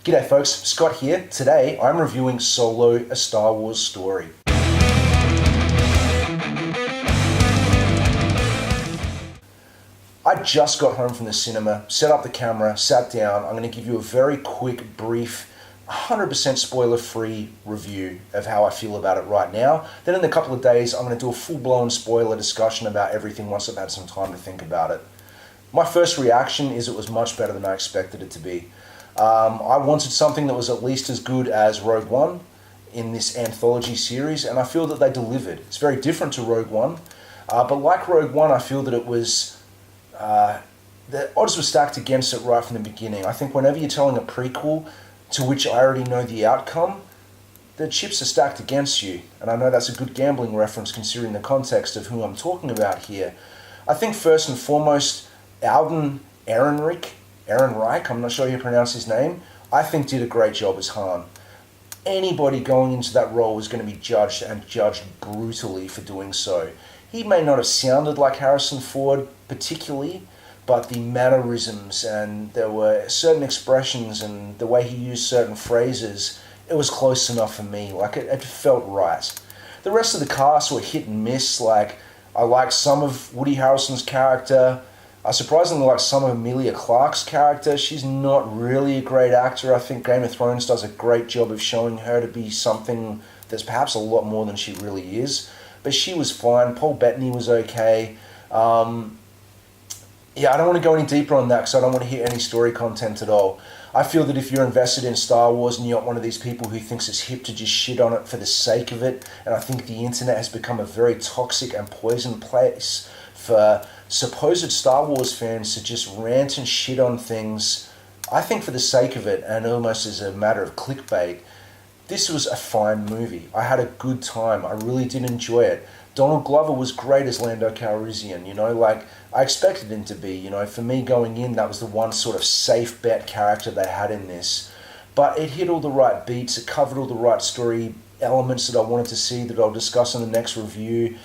G'day folks, Scott here. Today I'm reviewing Solo, a Star Wars story. I just got home from the cinema, set up the camera, sat down. I'm going to give you a very quick, brief, 100% spoiler-free review of how I feel about it right now. Then in a couple of days, I'm going to do a full-blown spoiler discussion about everything once I've had some time to think about it. My first reaction is it was much better than I expected it to be. I wanted something that was at least as good as Rogue One in this anthology series, and I feel that they delivered. It's very different to Rogue One, but like Rogue One, I feel that it was... the odds were stacked against it right from the beginning. I think whenever you're telling a prequel to which I already know the outcome, the chips are stacked against you. And I know that's a good gambling reference considering the context of who I'm talking about here. I think first and foremost, Alden Ehrenreich, I'm not sure how you pronounce his name, I think did a great job as Han. Anybody going into that role was going to be judged, and judged brutally for doing so. He may not have sounded like Harrison Ford particularly, but the mannerisms and there were certain expressions and the way he used certain phrases, it was close enough for me. Like it felt right. The rest of the cast were hit and miss. Like I liked some of Woody Harrelson's character. I surprisingly liked some of Emilia Clarke's character. She's not really a great actor. I think Game of Thrones does a great job of showing her to be something that's perhaps a lot more than she really is. But she was fine. Paul Bettany was okay. Yeah, I don't want to go any deeper on that because I don't want to hear any story content at all. I feel that if you're invested in Star Wars and you're not one of these people who thinks it's hip to just shit on it for the sake of it, and I think the internet has become a very toxic and poisoned place for supposed Star Wars fans to just rant and shit on things, I think for the sake of it and almost as a matter of clickbait. This was a fine movie. I had a good time. I really did enjoy it. Donald Glover was great as Lando Calrissian, like I expected him to be, for me going in, that was the one sort of safe bet character they had in this. But it hit all the right beats, it covered all the right story elements that I wanted to see that I'll discuss in the next review.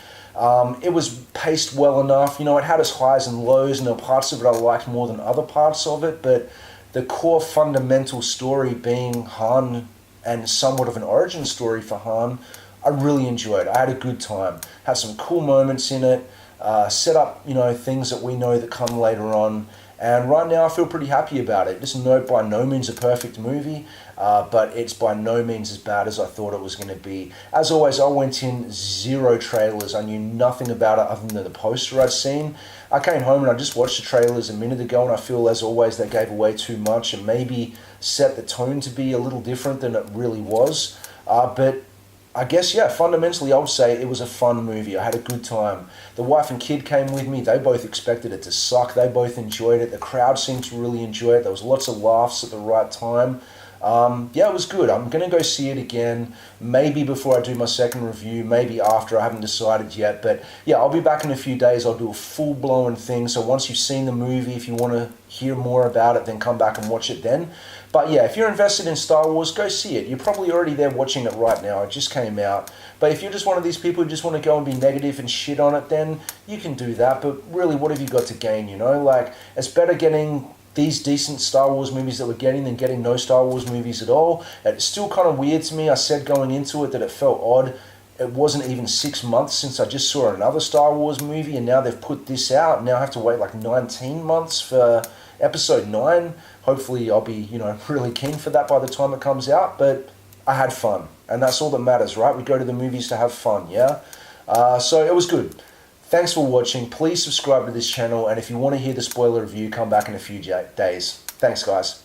It was paced well enough, it had its highs and lows, and there were parts of it I liked more than other parts of it, but the core fundamental story being Han and somewhat of an origin story for Han, I really enjoyed. I had a good time. Had some cool moments in it. Set up, things that we know that come later on. And right now I feel pretty happy about it. This is by no means a perfect movie, but it's by no means as bad as I thought it was going to be. As always, I went in zero trailers. I knew nothing about it other than the poster I'd seen. I came home and I just watched the trailers a minute ago, and I feel, as always, they gave away too much and maybe set the tone to be a little different than it really was. But I guess, yeah, fundamentally I would say it was a fun movie. I had a good time. The wife and kid came with me. They both expected it to suck. They both enjoyed it. The crowd seemed to really enjoy it. There was lots of laughs at the right time. Yeah, it was good. I'm going to go see it again, maybe before I do my second review, maybe after. I haven't decided yet. But yeah, I'll be back in a few days. I'll do a full-blown thing. So once you've seen the movie, if you want to hear more about it, then come back and watch it then. But yeah, if you're invested in Star Wars, go see it. You're probably already there watching it right now. It just came out. But if you're just one of these people who just want to go and be negative and shit on it, then you can do that. But really, what have you got to gain, Like, it's better getting these decent Star Wars movies that we're getting than getting no Star Wars movies at all. It's still kind of weird to me. I said going into it that it felt odd. It wasn't even 6 months since I just saw another Star Wars movie, and now they've put this out. Now I have to wait like 19 months for Episode 9. Hopefully I'll be, really keen for that by the time it comes out, but I had fun, and that's all that matters, right? We go to the movies to have fun, yeah? So it was good. Thanks for watching. Please subscribe to this channel, and if you want to hear the spoiler review, come back in a few days. Thanks, guys.